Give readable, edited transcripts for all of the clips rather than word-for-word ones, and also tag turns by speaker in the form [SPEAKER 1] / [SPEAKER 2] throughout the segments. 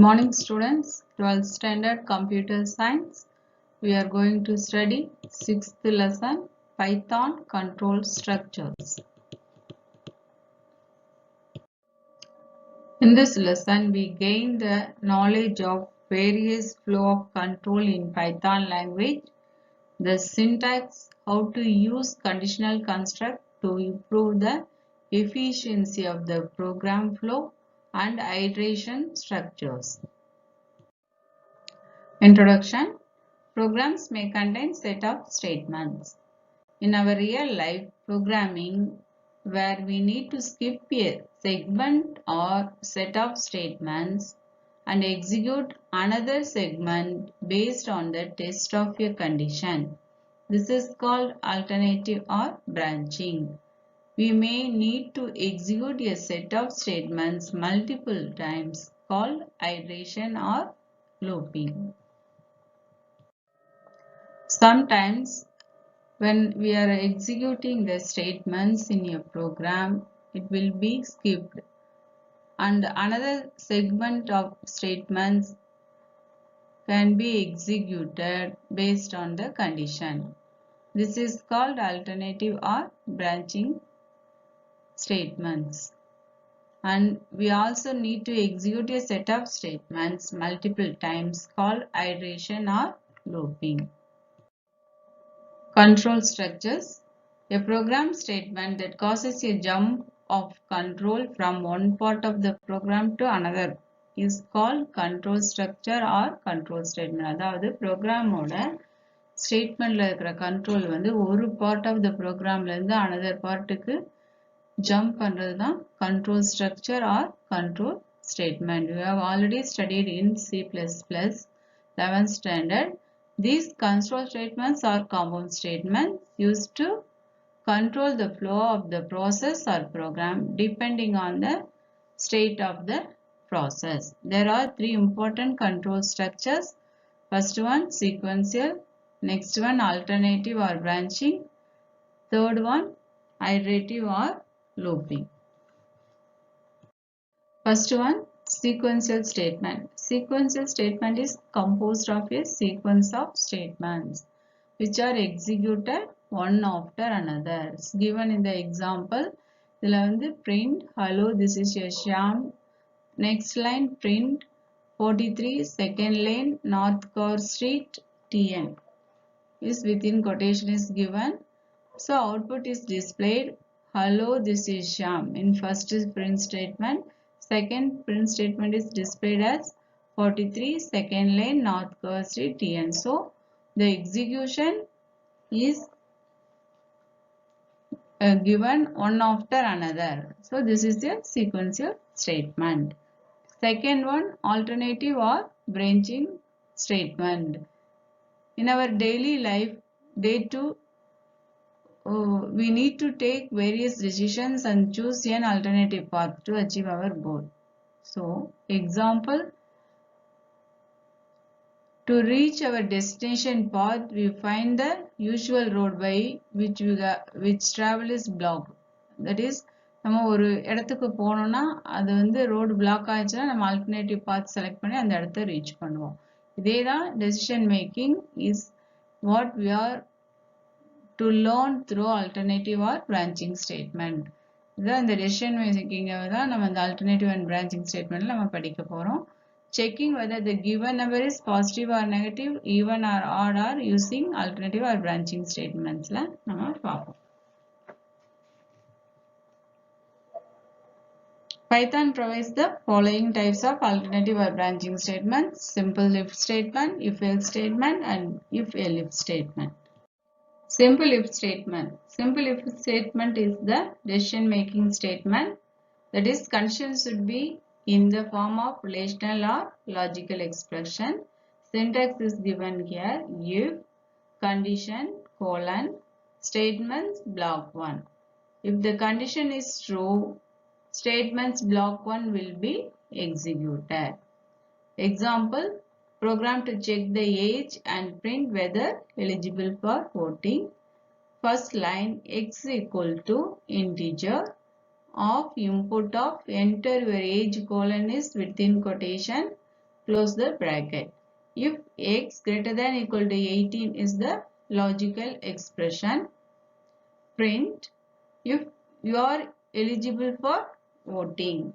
[SPEAKER 1] morning students, 12th standard computer science. We are going to study 6th lesson Python control structures. In this lesson we gain the knowledge of various flow of control in Python language, the syntax, how to use conditional construct to improve the efficiency of the program flow, and iteration structures. Introduction. Programs may contain set of statements. In our real life programming, where we need to skip a segment or set of statements and execute another segment based on the test of a condition. This is called alternative or branching. We may need to execute a set of statements multiple times, called iteration or looping. Sometimes when we are executing the statements in a program, it will be skipped and another segment of statements can be executed based on the condition. This is called alternative or branching statements. And we also need to execute a set of statements multiple times, called iteration or looping. Control structures. A program statement that causes a jump of control from one part of the program to another is called control structure or control statement. அதாவது ப்ரோக்ராமோட ஸ்டேட்மெண்ட்ல இருக்கிற control வந்து ஒரு part of the ப்ரோக்ராம்ல இருந்து another பார்ட்டுக்கு jump பண்றது தான் control structure or control statement. We have already studied in C++, 11th standard. These control statements are compound statements used to control the flow of the process or program depending on the state of the process. There are three important control structures. First one sequential, next one alternative or branching, third one iterative or looping. First one, sequential statement. Sequential statement is composed of a sequence of statements which are executed one after another. It's given in the example. இதில் வந்து print hello this is a Shyam. Next line print 43 second lane North Car Street TN is within quotation is given. So output is displayed hello this is Shyam in first print statement. Second print statement is displayed as 43 second lane North Car Street TN. So the execution is given one after another. So this is a sequential statement. Second one, alternative or branching statement. In our daily life, day to we need to take various decisions and choose an alternative path to achieve our goal. So, example, to reach our destination path, we find the usual road by which travel is blocked. That is, நம்ம ஒரு இடத்துக்கு போனோம்னா அது வந்து road black ஆயிடுச்சுன்னா நம்ம alternative பாத் select பண்ணி அந்த இடத்த ரீச் பண்ணுவோம். இதே தான் decision making is what we are to learn through alternative or branching statement. இதான் இந்த decision making தான் நம்ம இந்த alternative and branching statement நம்ம படிக்க போறோம். Checking whether the given number is positive or negative, even or odd or using alternative or branching statementsல நம்ம பார்ப்போம். Python provides the following types of alternative or branching statements: simple if statement, if else statement, and if elif statement. Simple if statement. Simple if statement is the decision making statement. That is, conditions should be in the form of relational or logical expression. Syntax is given here: if, condition, colon, statements, block 1. If the condition is true, statements block 1 will be executed. Example, program to check the age and print whether eligible for voting. First line, x equal to integer of input of enter your age colon is within quotation close the bracket. If x greater than equal to 18 is the logical expression, print if you are eligible for voting.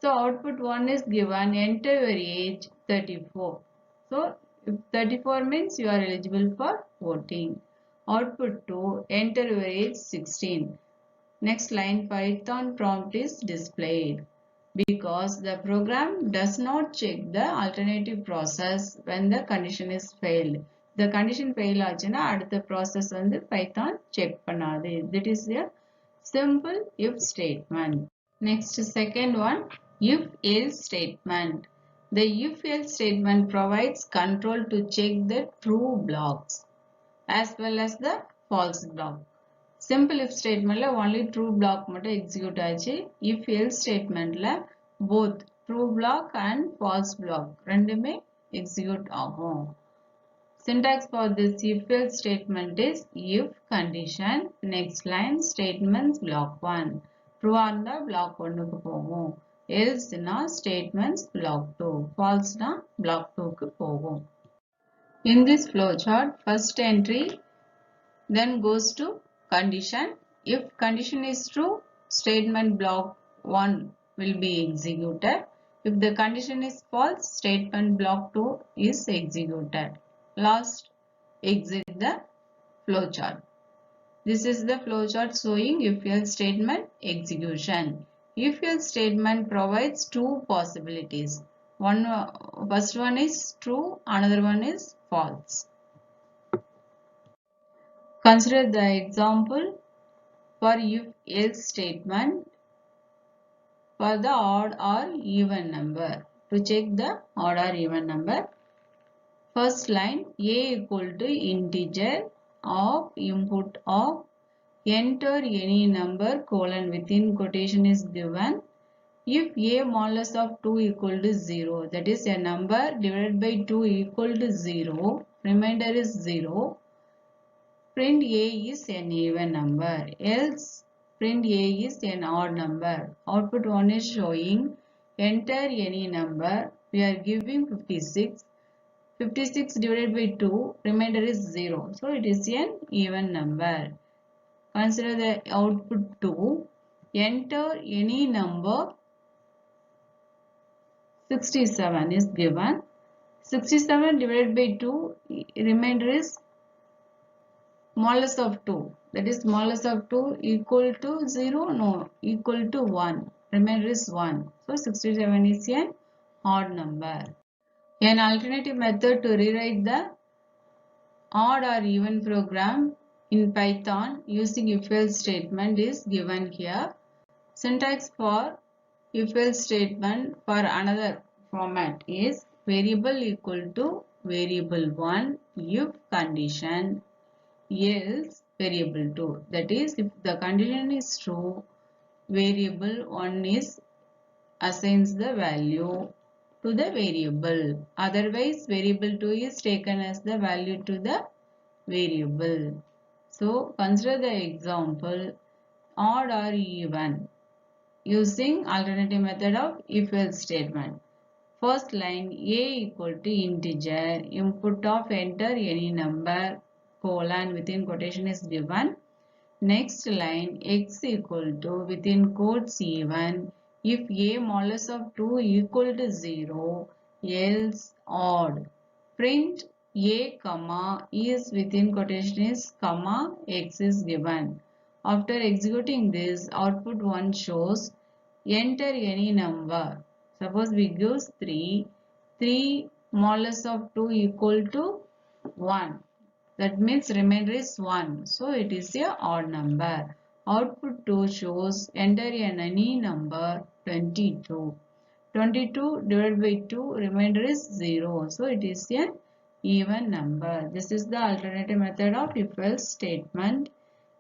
[SPEAKER 1] So output 1 is given, enter your age 34. So if 34 means you are eligible for voting. Output 2, enter your age 16. Next line, Python prompt is displayed because the program does not check the alternative process when the condition is failed. The condition fail ஆச்சுன்னா அடுத்த process வந்து Python check பண்ணாது. That is a simple if statement. Next, second one, if-else statement. The if-else statement provides control to check the true blocks as well as the false block. Simple if statement la only true block மட்டும் execute ஆச்சு. If-else statement la both true block and false block ரெண்டுமே execute ஆகும். Syntax for this if-else statement is if condition, next line statements block 1. True இருந்தா block 1க்கு போகும். Else na statements block 2. False na block 2க்கு போகும். In this flowchart, first entry then goes to condition. If condition is true, statement block 1 will be executed. If the condition is false, statement block 2 is executed. Last, exit the flowchart. This is the flowchart showing if-else statement execution. If-else statement provides two possibilities. First one is true, another one is false. Consider the example for if-else statement for the odd or even number. To check the odd or even number, first line, a equal to integer of input of enter any number colon within quotation is given. If a modulus of 2 equal to 0, that is a number divided by 2 equal to 0, remainder is 0, print a is an even number, else print a is an odd number. Output 1 is showing enter any number. We are giving 56. 56 divided by 2, remainder is 0. So it is an even number. Consider the output 2. Enter any number. 67 is given. 67 divided by 2, remainder is modulus of 2. That is modulus of 2 equal to 0? No, equal to 1. Remainder is 1. So 67 is an odd number. An alternative method to rewrite the odd or even program in Python using if-else statement is given here. Syntax for if-else statement for another format is variable equal to variable 1 if condition, else variable 2. That is, if the condition is true, variable 1 is assigns the value to the variable. Otherwise, variable 2 is taken as the value to the variable. So, consider the example odd or even using alternative method of if-else statement. First line, a equal to integer, input of enter any number, colon within quotation is given. Next line, x equal to within quotes even, if a modulus of 2 equal to 0, else odd. Print a comma is within quotation is comma x is given. After executing this, output 1 shows enter any number. Suppose we give 3. 3 modulus of 2 equal to 1. That means remainder is 1. So it is a odd number. Output 2 shows enter any number 22. 22 divided by 2, remainder is 0. So it is an even number. This is the alternative method of if-else statement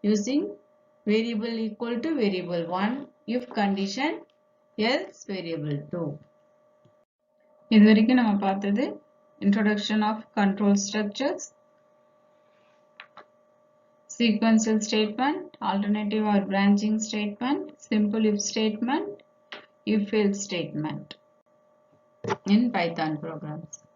[SPEAKER 1] using variable equal to variable 1 if condition, else variable 2. இதுவரைக்கும் நம்ம பார்த்தது introduction of control structures, sequential statement, alternative or branching statement, simple if statement, if-else statement. in Python programs.